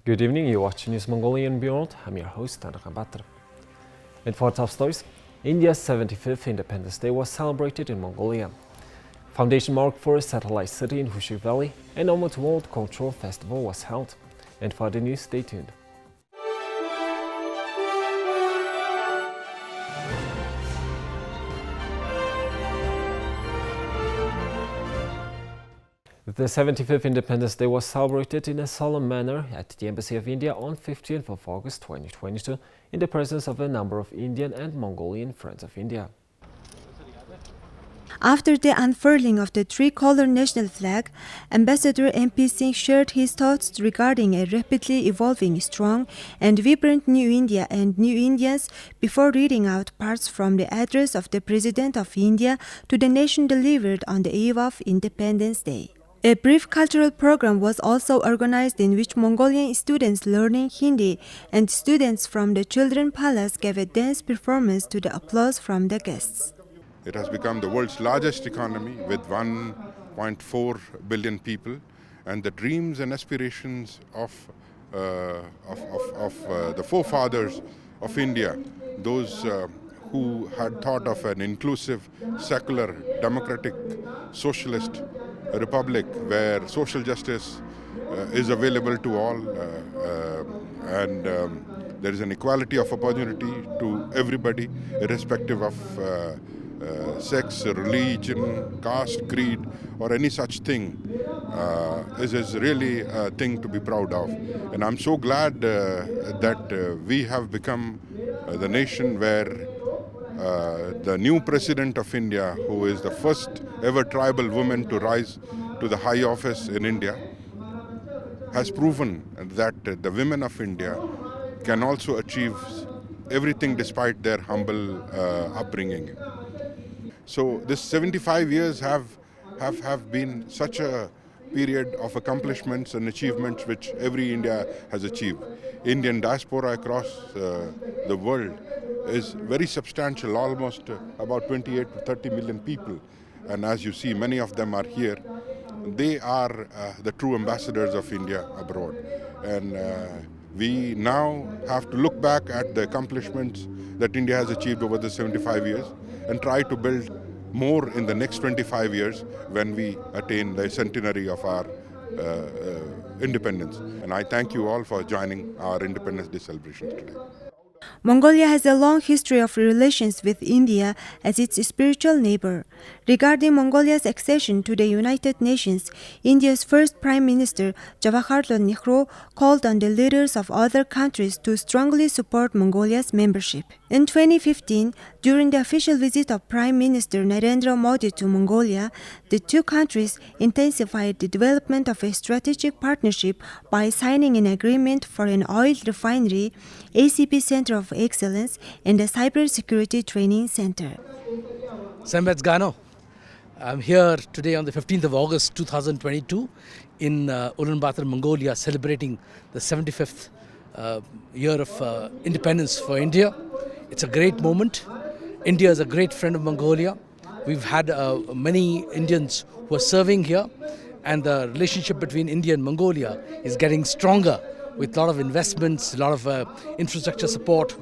Good evening, you're watching News MNB World. I'm your host, Tanaka Batra. And for top stories, India's 75th Independence Day was celebrated in Mongolia. Foundation mark for a satellite city in Khushig Valley, and Nomads World Cultural Festival was held. And for the news, stay tuned. The 75th Independence Day was celebrated in a solemn manner at the Embassy of India on 15th of August 2022 in the presence of a number of Indian and Mongolian friends of India. After the unfurling of the three-color national flag, Ambassador MP Singh shared his thoughts regarding a rapidly evolving, strong and vibrant New India and New Indians before reading out parts from the address of the President of India to the nation delivered on the eve of Independence Day. A brief cultural program was also organized in which Mongolian students learning Hindi and students from the Children's Palace gave a dance performance to the applause from the guests. It has become the world's largest economy with 1.4 billion people, and the dreams and aspirations of the forefathers of India, those who had thought of an inclusive, secular, democratic, socialist republic where social justice is available to all and there is an equality of opportunity to everybody irrespective of sex, religion, caste, creed or any such thing is really a thing to be proud of. And I'm so glad that we have become the nation where the new President of India, who is the first ever tribal woman to rise to the high office in India, has proven that the women of India can also achieve everything despite their humble upbringing. So this 75 years have been such a period of accomplishments and achievements which every India has achieved. Indian diaspora across the world is very substantial, almost about 28 to 30 million people. And as you see, many of them are here. They are the true ambassadors of India abroad. And we now have to look back at the accomplishments that India has achieved over the 75 years and try to build more in the next 25 years when we attain the centenary of our independence. And I thank you all for joining our Independence Day celebrations today. Mongolia has a long history of relations with India as its spiritual neighbor. Regarding Mongolia's accession to the United Nations, India's first Prime Minister, Jawaharlal Nehru, called on the leaders of other countries to strongly support Mongolia's membership. In 2015, during the official visit of Prime Minister Narendra Modi to Mongolia, the two countries intensified the development of a strategic partnership by signing an agreement for an oil refinery, ACP Center of Excellence, and a cybersecurity training center. Sambetsgano. I'm here today on the 15th of August 2022 in Ulaanbaatar, Mongolia, celebrating the 75th year of independence for India. It's a great moment. India is a great friend of Mongolia. We've had many Indians who are serving here, and the relationship between India and Mongolia is getting stronger with a lot of investments, a lot of infrastructure support.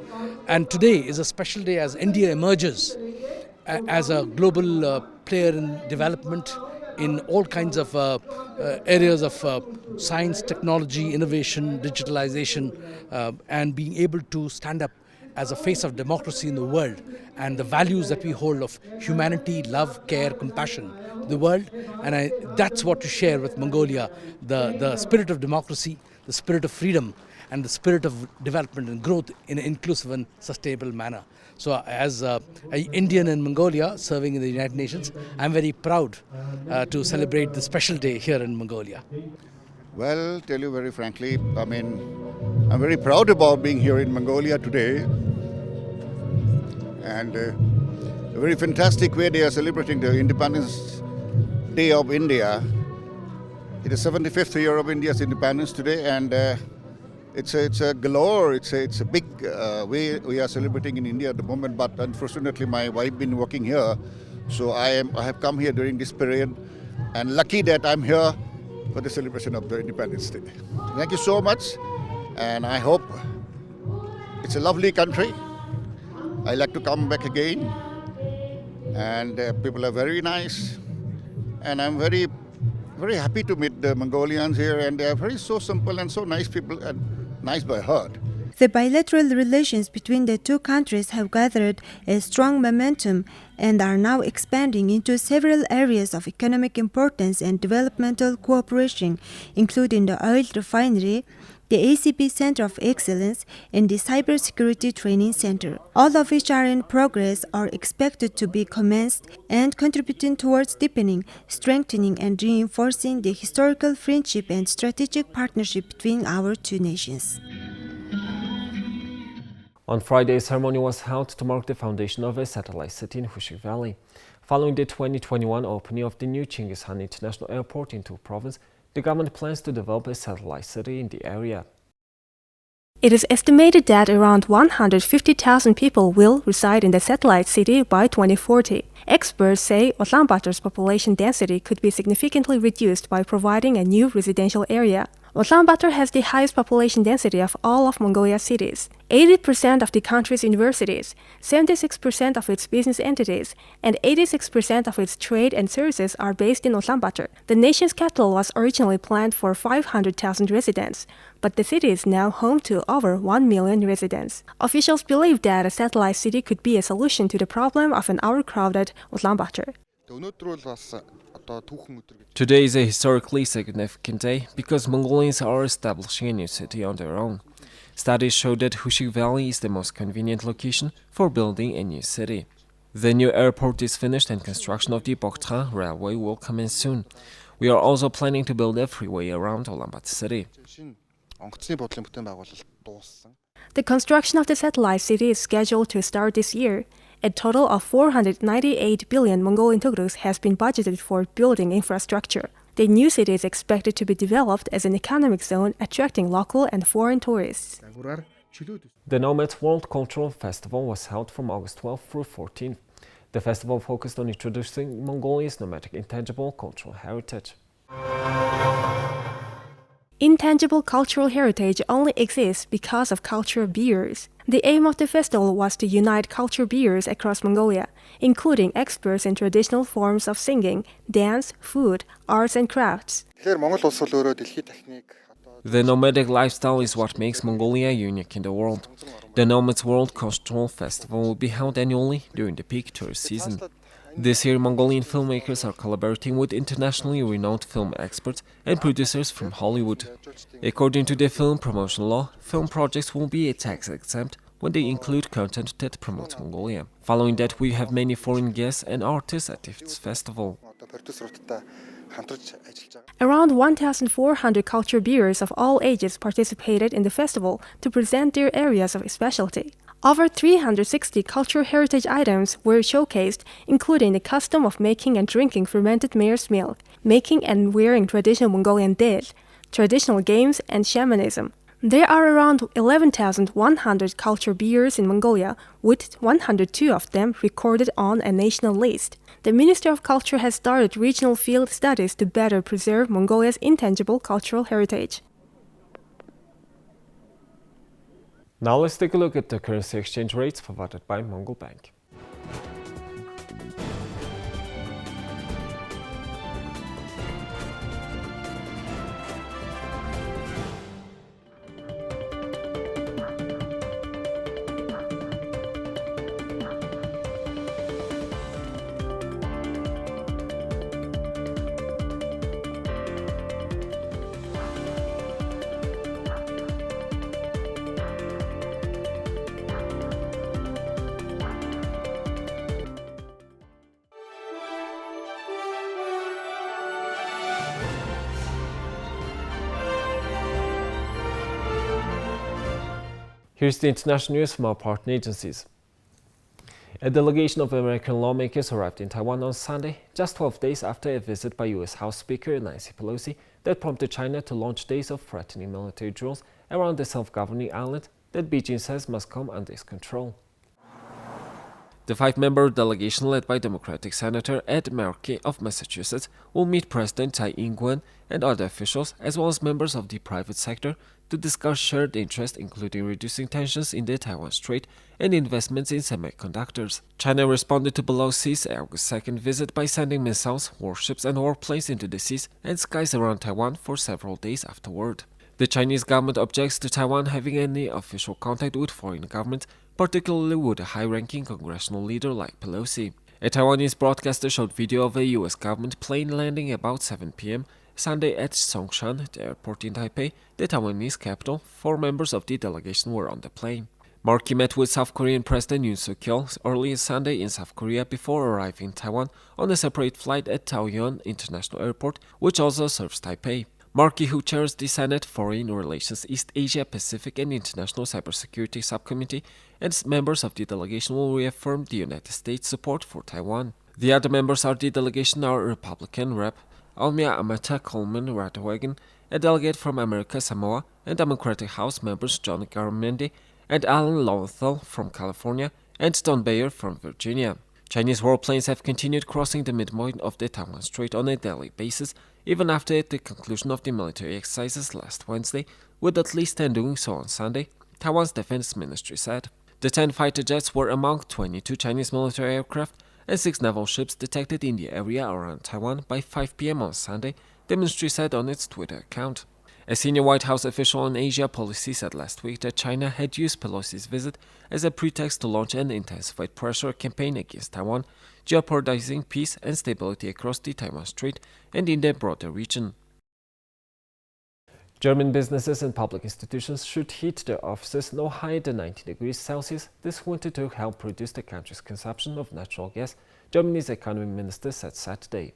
And today is a special day as India emerges as a global player in development in all kinds of areas of science, technology, innovation, digitalization, and being able to stand up as a face of democracy in the world and the values that we hold of humanity, love, care, compassion to the world. And that's what to share with Mongolia, the spirit of democracy, the spirit of freedom, and the spirit of development and growth in an inclusive and sustainable manner. So as an Indian in Mongolia serving in the United Nations, I'm very proud to celebrate the special day here in Mongolia. Well, tell you very frankly, I'm very proud about being here in Mongolia today. And a very fantastic way they are celebrating the Independence Day of India. It is 75th year of India's independence today, and it's a galore. It's a big way we are celebrating in India at the moment. But unfortunately, my wife been working here, so I have come here during this period, and lucky that I'm here for the celebration of the Independence Day. Thank you so much. and I hope it's a lovely country. I like to come back again, and people are very nice, and I'm very happy to meet the Mongolians here, and they are very so simple and so nice people, and nice by heart. The bilateral relations between the two countries have gathered a strong momentum and are now expanding into several areas of economic importance and developmental cooperation, including the oil refinery, the ACP Center of Excellence, and the Cybersecurity Training Center, all of which are in progress or expected to be commenced and contributing towards deepening, strengthening, and reinforcing the historical friendship and strategic partnership between our two nations. On Friday, a ceremony was held to mark the foundation of a satellite city in Khushig Valley. Following the 2021 opening of the new Chinggis Khan International Airport in Tuk Province, the government plans to develop a satellite city in the area. It is estimated that around 150,000 people will reside in the satellite city by 2040. Experts say Ulaanbaatar's population density could be significantly reduced by providing a new residential area. Ulaanbaatar has the highest population density of all of Mongolia's cities. 80% of the country's universities, 76% of its business entities, and 86% of its trade and services are based in Ulaanbaatar. The nation's capital was originally planned for 500,000 residents, but the city is now home to over 1 million residents. Officials believe that a satellite city could be a solution to the problem of an overcrowded Ulaanbaatar. Today is a historically significant day because Mongolians are establishing a new city on their own. Studies show that Khushig Valley is the most convenient location for building a new city. The new airport is finished and construction of the Boktra railway will commence soon. We are also planning to build a freeway around Ulaanbaatar city. The construction of the satellite city is scheduled to start this year. A total of 498 billion Mongolian tugrus has been budgeted for building infrastructure. The new city is expected to be developed as an economic zone attracting local and foreign tourists. The Nomads World Cultural Festival was held from August 12 through 14. The festival focused on introducing Mongolia's nomadic intangible cultural heritage. Intangible cultural heritage only exists because of culture bearers. The aim of the festival was to unite culture bearers across Mongolia, including experts in traditional forms of singing, dance, food, arts and crafts. The nomadic lifestyle is what makes Mongolia unique in the world. The Nomads World Cultural Festival will be held annually during the peak tourist season. This year, Mongolian filmmakers are collaborating with internationally renowned film experts and producers from Hollywood. According to the film promotion law, film projects will be tax-exempt when they include content that promotes Mongolia. Following that, we have many foreign guests and artists at this festival. Around 1,400 culture bearers of all ages participated in the festival to present their areas of specialty. Over 360 cultural heritage items were showcased, including the custom of making and drinking fermented mare's milk, making and wearing traditional Mongolian dil, traditional games, and shamanism. There are around 11,100 culture bearers in Mongolia, with 102 of them recorded on a national list. The Ministry of Culture has started regional field studies to better preserve Mongolia's intangible cultural heritage. Now let's take a look at the currency exchange rates provided by Mongol Bank. Here's the international news from our partner agencies. A delegation of American lawmakers arrived in Taiwan on Sunday, just 12 days after a visit by U.S. House Speaker Nancy Pelosi that prompted China to launch days of threatening military drills around the self-governing island that Beijing says must come under its control. The 5-member delegation led by Democratic Senator Ed Markey of Massachusetts will meet President Tsai Ing-wen and other officials, as well as members of the private sector, to discuss shared interests including reducing tensions in the Taiwan Strait and investments in semiconductors. China responded to Pelosi's August 2nd visit by sending missiles, warships and warplanes into the seas and skies around Taiwan for several days afterward. The Chinese government objects to Taiwan having any official contact with foreign governments, particularly with a high-ranking congressional leader like Pelosi. A Taiwanese broadcaster showed video of a U.S. government plane landing about 7 p.m. Sunday at Songshan, the airport in Taipei, the Taiwanese capital. 4 members of the delegation were on the plane. Markey met with South Korean President Yoon Suk-yeol early Sunday in South Korea before arriving in Taiwan on a separate flight at Taoyuan International Airport, which also serves Taipei. Markey, who chairs the Senate Foreign Relations East Asia, Pacific and International Cybersecurity Subcommittee, and members of the delegation will reaffirm the United States' support for Taiwan. The other members of the delegation are Republican Rep. Almia Amata Coleman Radwagen, a delegate from America Samoa, and Democratic House members John Garamendi and Alan Lowenthal from California, and Don Bayer from Virginia. Chinese warplanes have continued crossing the midpoint of the Taiwan Strait on a daily basis, even after the conclusion of the military exercises last Wednesday, with at least 10 doing so on Sunday, Taiwan's defense ministry said. The 10 fighter jets were among 22 Chinese military aircraft and 6 naval ships detected in the area around Taiwan by 5 p.m. on Sunday, the ministry said on its Twitter account. A senior White House official on Asia policy said last week that China had used Pelosi's visit as a pretext to launch an intensified pressure campaign against Taiwan, jeopardizing peace and stability across the Taiwan Strait and in the broader region. German businesses and public institutions should heat their offices no higher than 90 degrees Celsius this winter to help reduce the country's consumption of natural gas, Germany's economy minister said Saturday.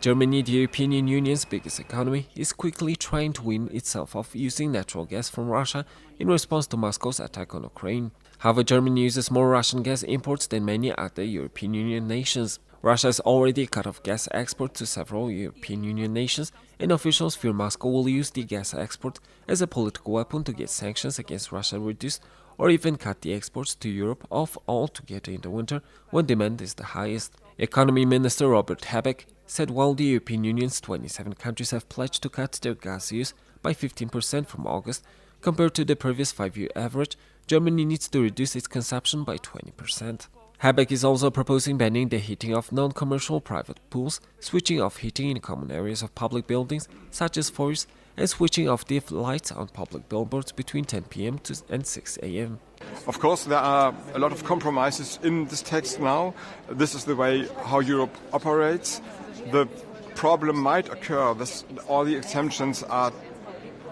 Germany, the European Union's biggest economy, is quickly trying to wean itself off using natural gas from Russia in response to Moscow's attack on Ukraine. However, Germany uses more Russian gas imports than many other European Union nations. Russia has already cut off gas exports to several European Union nations, and officials fear Moscow will use the gas export as a political weapon to get sanctions against Russia reduced or even cut the exports to Europe off altogether in the winter when demand is the highest. Economy Minister Robert Habeck said while the European Union's 27 countries have pledged to cut their gas use by 15% from August, compared to the previous 5-year average, Germany needs to reduce its consumption by 20%. Habeck is also proposing banning the heating of non-commercial private pools, switching off heating in common areas of public buildings, such as forests, and switching off the lights on public billboards between 10 p.m. and 6 a.m. Of course, there are a lot of compromises in this text now. This is the way how Europe operates. The problem might occur that all the exemptions are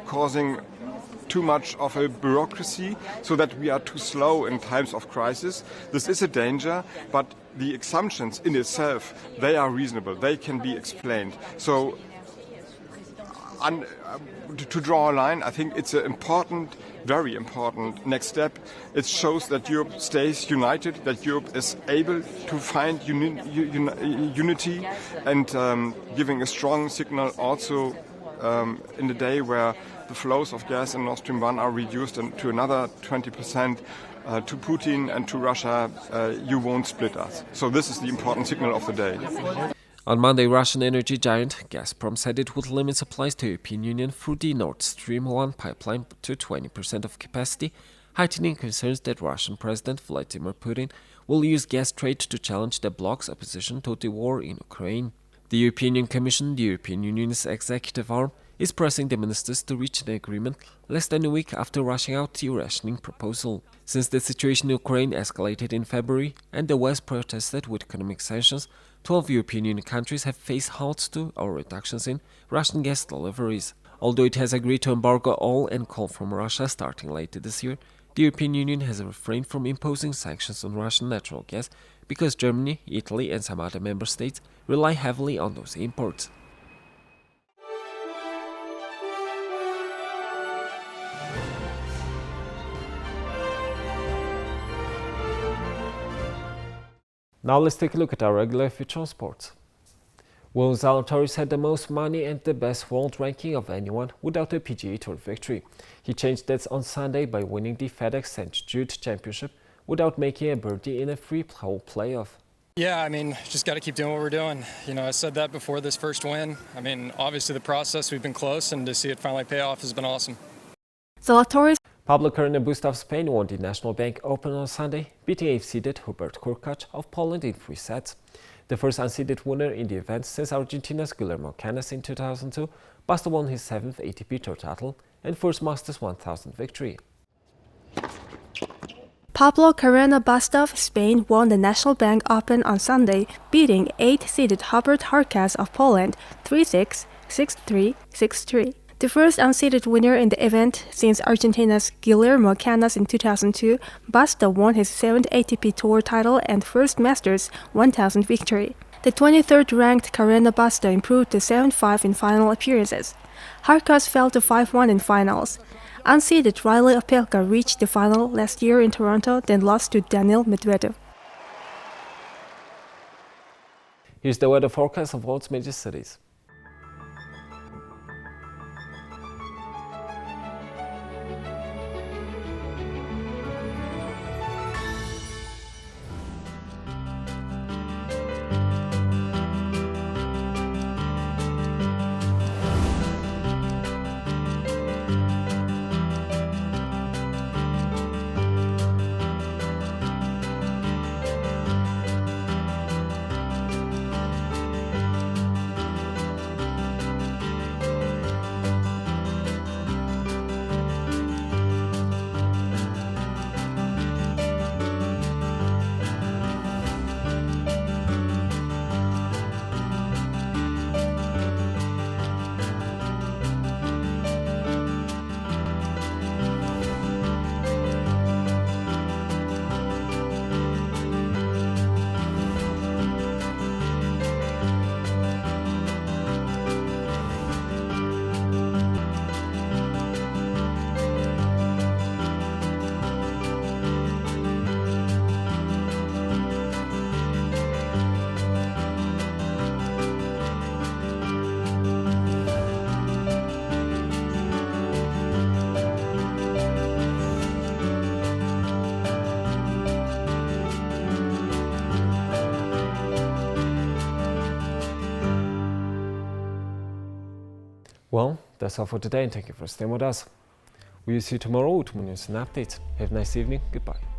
causing too much of a bureaucracy, so that we are too slow in times of crisis. This is a danger, but the exemptions in itself, they are reasonable. They can be explained. So, to draw a line, I think it's an important, very important next step. It shows that Europe stays united, that Europe is able to find unity and giving a strong signal also in the day where the flows of gas in Nord Stream 1 are reduced to another 20%. To Putin and to Russia, you won't split us. So this is the important signal of the day. On Monday, Russian energy giant Gazprom said it would limit supplies to the European Union through the Nord Stream 1 pipeline to 20% of capacity, heightening concerns that Russian President Vladimir Putin will use gas trade to challenge the bloc's opposition to the war in Ukraine. The European Commission, the European Union's executive arm, is pressing the ministers to reach an agreement less than a week after rushing out the rationing proposal. Since the situation in Ukraine escalated in February and the West protested with economic sanctions, 12 European Union countries have faced halts to or reductions in Russian gas deliveries. Although it has agreed to embargo all and coal from Russia starting later this year, the European Union has refrained from imposing sanctions on Russian natural gas because Germany, Italy and some other member states rely heavily on those imports. Now let's take a look at our regular feature on sports. Will Zalatoris had the most money and the best world ranking of anyone without a PGA Tour victory. He changed that on Sunday by winning the FedEx St. Jude Championship without making a birdie in a free-hole playoff. Yeah, I mean, just got to keep doing what we're doing. You know, I said that before this first win. I mean, obviously the process, we've been close, and to see it finally pay off has been awesome. Zalatoris. Pablo Carreño Busta of Spain won the National Bank Open on Sunday, beating 8th-seeded Hubert Hurkacz of Poland in 3 sets. The first unseeded winner in the event since Argentina's Guillermo Canas in 2002, Busta won his 7th ATP Tour title and first Masters 1000 victory. Pablo Carreño Busta of Spain won the National Bank Open on Sunday, beating 8th-seeded Hubert Hurkacz of Poland 3-6, 6-3, 6-3. The first unseeded winner in the event since Argentina's Guillermo Canas in 2002, Busta won his 7th ATP Tour title and first Masters 1000 victory. The 23rd ranked Carreño Busta improved to 7-5 in final appearances. Hurkacz fell to 5-1 in finals. Unseeded Riley Opelka reached the final last year in Toronto, then lost to Daniil Medvedev. Here's the weather forecast of world's major cities. Well, that's all for today, and thank you for staying with us. We'll see you tomorrow with more news and updates. Have a nice evening. Goodbye.